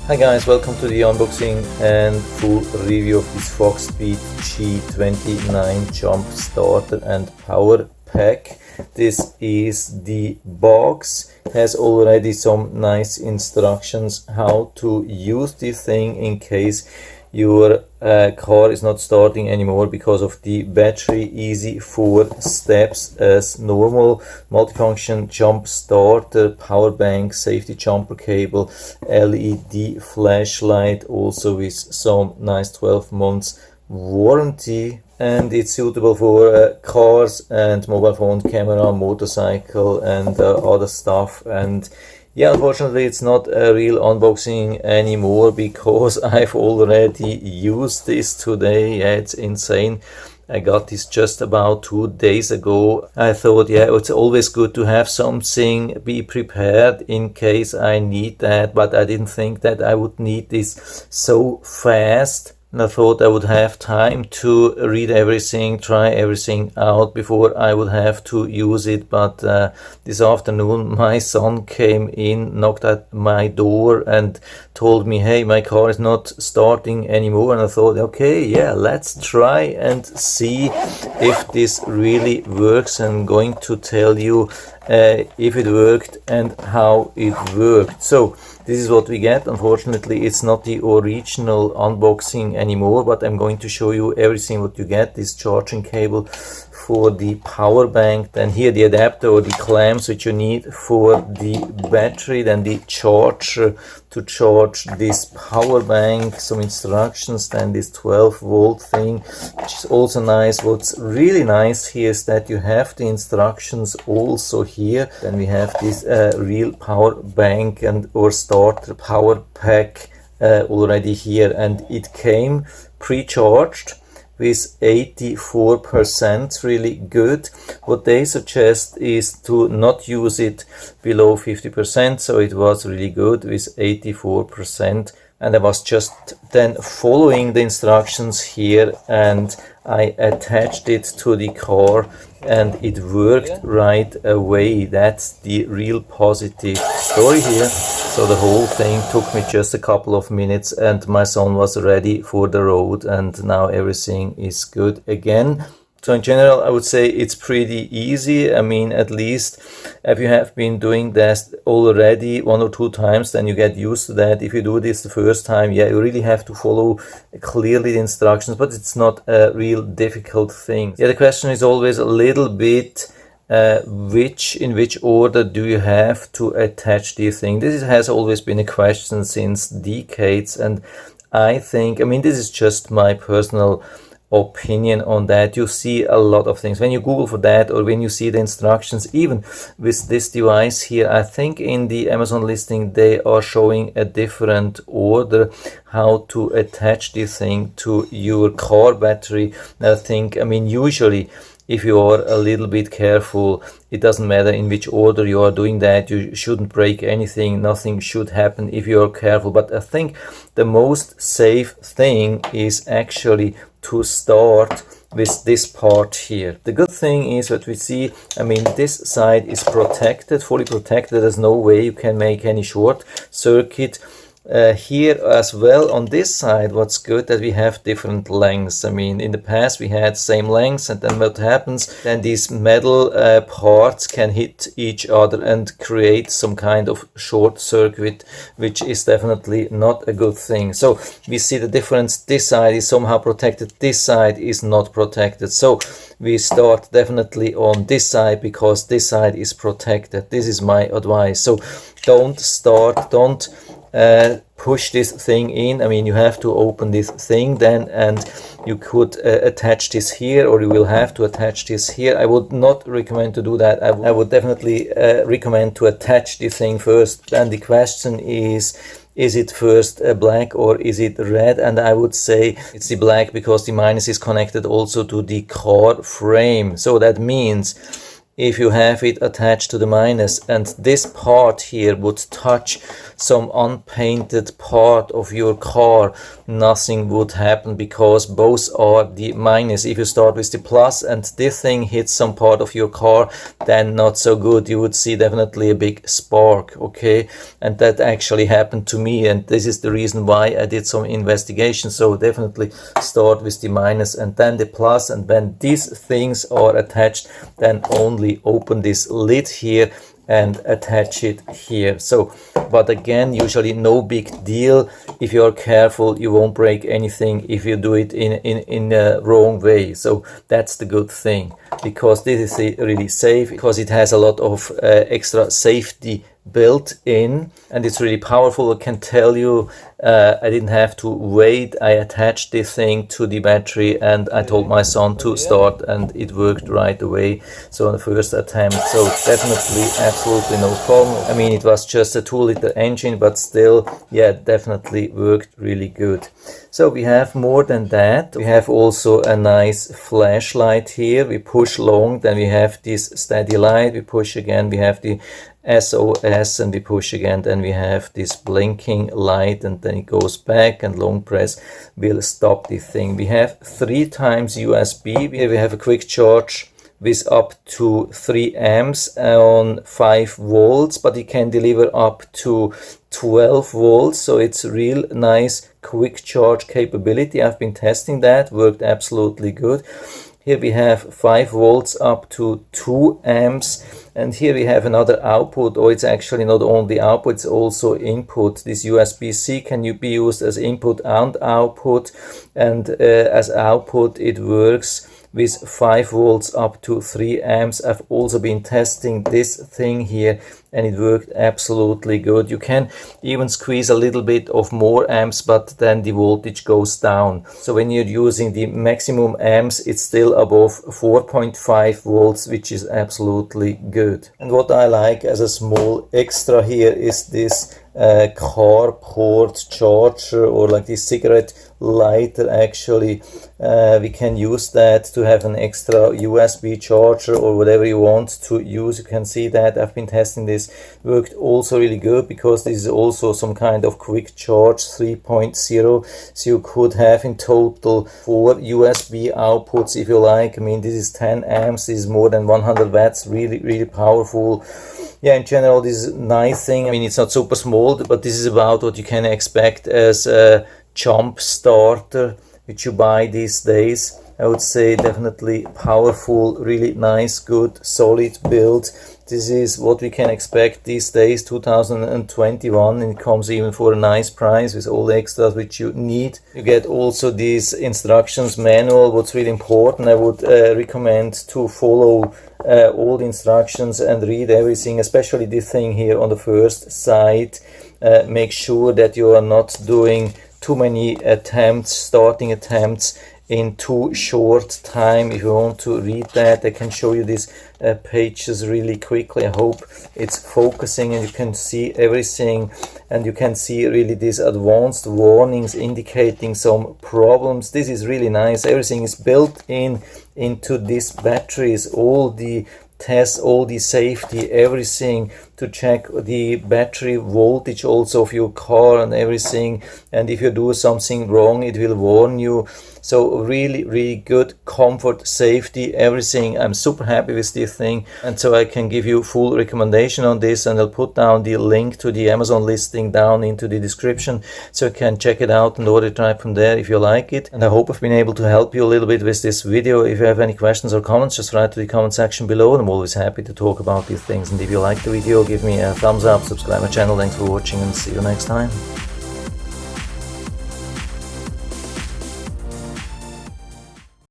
Hi guys, welcome to the unboxing and full review of this FOXPEED G29 jump starter and power pack. This is the box. It has already some nice instructions how to use this thing in case your car is not starting anymore because of the battery. Easy 4 steps as normal: multifunction jump starter, power bank, safety jumper cable, LED flashlight, also with some nice 12 months warranty, and it's suitable for cars and mobile phone camera, motorcycle and other stuff. And yeah, unfortunately it's not a real unboxing anymore because I've already used this today. Yeah, it's insane. I got this just about 2 days ago. I thought, yeah, it's always good to have something, be prepared in case I need that, but I didn't think that I would need this so fast. And I thought I would have time to read everything, try everything out before I would have to use it. But this afternoon my son came in, knocked at my door and told me, hey, my car is not starting anymore. And I thought, okay, yeah, let's try and see if this really works. I'm going to tell you if it worked and how it worked. So this is what we get. Unfortunately, it's not the original unboxing anymore, but I'm going to show you everything what you get. This charging cable for the power bank, then here the adapter or the clamps which you need for the battery, then the charger to charge this power bank, some instructions, then this 12-volt thing, which is also nice. What's really nice here is that you have the instructions also here. Then we have this real power bank and or starter power pack already here, and it came pre-charged with 84%, really good. What they suggest is to not use it below 50%, so it was really good with 84%. And I was just then following the instructions here and I attached it to the car and it worked right away. That's the real positive story here. So the whole thing took me just a couple of minutes and my son was ready for the road, and now everything is good again. So in general, I would say it's pretty easy. I mean, at least if you have been doing this already 1 or 2 times, then you get used to that. If you do this the first time, yeah, you really have to follow clearly the instructions, but it's not a real difficult thing. Yeah, the question is always a little bit in which order do you have to attach this thing. This has always been a question since decades, and I think, I mean, this is just my personal opinion on that. You see a lot of things when you Google for that, or when you see the instructions. Even with this device here, I think in the Amazon listing they are showing a different order how to attach this thing to your car battery. I think, I mean, usually if you are a little bit careful, it doesn't matter in which order you are doing that. You shouldn't break anything, nothing should happen if you are careful. But I think the most safe thing is actually to start with this part here. The good thing is that we see, I mean, this side is protected, fully protected. There's no way you can make any short circuit. Here as well on this side, what's good that we have different lengths. I mean, in the past we had same lengths, and then what happens, then these metal parts can hit each other and create some kind of short circuit, which is definitely not a good thing. So we see the difference. This side is somehow protected, this side is not protected. So we start definitely on this side because this side is protected. This is my advice. So don't push this thing in. I mean, you have to open this thing then, and you could attach this here, or you will have to attach this here. I would not recommend to do that. I would definitely recommend to attach this thing first. And the question is it first black or is it red? And I would say it's the black because the minus is connected also to the car frame. So that means if you have it attached to the minus, and this part here would touch some unpainted part of your car, nothing would happen because both are the minus. If you start with the plus and this thing hits some part of your car, then not so good. You would see definitely a big spark, okay? And that actually happened to me, and this is the reason why I did some investigation. So definitely start with the minus and then the plus, and when these things are attached, then only open this lid here and attach it here. So, but again, usually no big deal. If you are careful, you won't break anything if you do it in a wrong way. So that's the good thing, because this is really safe, because it has a lot of extra safety built in, and it's really powerful. I can tell you, I didn't have to wait. I attached this thing to the battery and I told my son to start, and it worked right away, so on the first attempt. So definitely absolutely no problem. I mean, it was just a 2-liter engine, but still, yeah, definitely worked really good. So we have more than that. We have also a nice flashlight here. We push long, then we have this steady light. We push again, we have the SOS, and we push again, then we have this blinking light, and then it goes back, and long press will stop the thing. We have 3 times USB. Here we have a quick charge with up to 3 amps on 5 volts, but it can deliver up to 12 volts, so it's real nice quick charge capability. I've been testing that, worked absolutely good. Here we have 5 volts up to 2 amps, and here we have another output, or it's actually not only output, it's also input. This USB-C can be used as input and output, and as output it works with 5 volts up to 3 amps. I've also been testing this thing here, and it worked absolutely good. You can even squeeze a little bit of more amps, but then the voltage goes down. So when you're using the maximum amps, it's still above 4.5 volts, which is absolutely good. And what I like as a small extra here is this carport charger, or like this cigarette lighter. Actually, we can use that to have an extra USB charger or whatever you want to use. You can see that I've been testing this, worked also really good, because this is also some kind of quick charge 3.0, so you could have in total 4 USB outputs if you like. I mean, this is 10 amps, this is more than 100 watts, really powerful. Yeah, in general, this is a nice thing. I mean, it's not super small, but this is about what you can expect as a jump starter which you buy these days. I would say definitely powerful, really nice, good, solid build. This is what we can expect these days, 2021, and it comes even for a nice price with all the extras which you need. You get also this instructions manual. What's really important, I would recommend to follow all the instructions and read everything, especially this thing here on the first side. Make sure that you are not doing too many attempts, starting attempts in too short time. If you want to read that, I can show you these pages really quickly. I hope it's focusing and you can see everything, and you can see really these advanced warnings indicating some problems. This is really nice. Everything is built into these batteries, all the tests, all the safety, everything to check the battery voltage also of your car and everything, and if you do something wrong it will warn you. So really good comfort, safety, everything. I'm super happy with this thing, and so I can give you full recommendation on this, and I'll put down the link to the Amazon listing down into the description, so you can check it out and order it right from there if you like it. And I hope I've been able to help you a little bit with this video. If you have any questions or comments, just write to the comment section below, and I'm always happy to talk about these things. And if you like the video, give me a thumbs up, subscribe my channel. Thanks for watching, and see you next time.